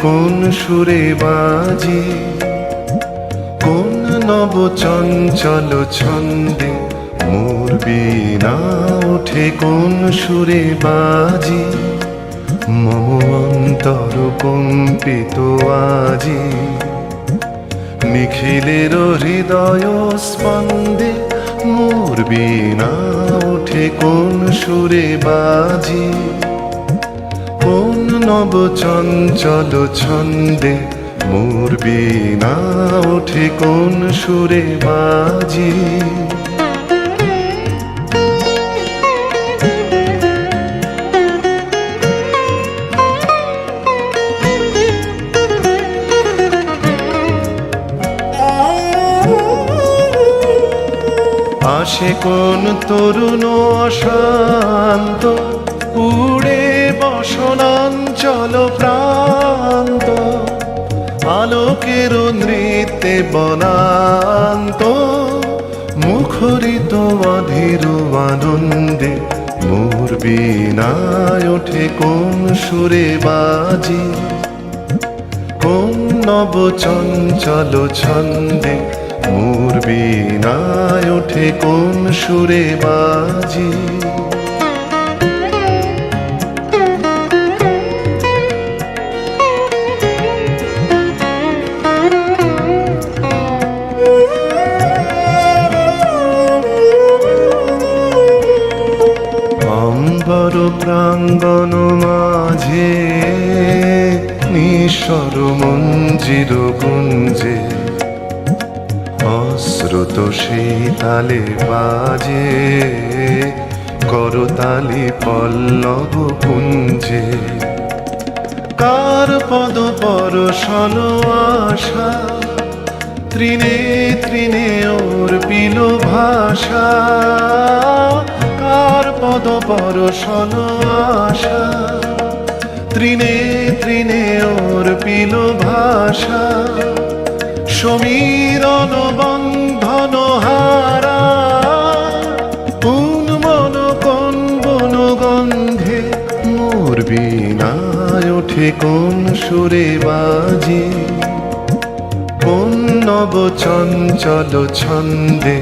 কোন সুরে বাজি, কোন নব চঞ্চল ছন্দে মোর বীণা ওঠে কোন সুরে বাজি। মম অন্তর কম্পিত আজি, নিখিলের হৃদয় স্পন্দে মোর বীণা ওঠে কোন সুরে বাজি। কোন নব চঞ্চল ছন্দে মোর বীণা ওঠে কোন সুরে বাজি। আসে কোন তরুণ অশান্ত, উড়ে বসনাঞ্চল প্রান্ত, আলোকের নৃত্যে বনান্ত, মুখরিত অধীর আনন্দে মোর বীণায় ওঠে কোন সুরে বাজি। কোন নব চঞ্চল ছন্দে মোর বীণায় ওঠে কোন সুরে বাজি। অম্বর প্রাঙ্গণ মাঝে নিঃস্বর মঞ্জির গুঞ্জে, অশ্রুত সেই তালে বাজে করতালি পল্লব কুঞ্জে। কার পদ পরশন আশা, তৃণে তৃণে ওর পিল ভাষা। কার পদ পরশন আশা, তৃণে তৃণে ওর পিল ভাষা। সমীরণ বন্ধন হারা, কোন মন কোন বন গন্ধে মোর বীণায় ওঠে কোন সুরে বাজি। কোন নব চঞ্চল ছন্দে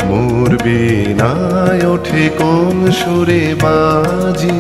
মোর বীণায় ওঠে কোন সুরে বাজি।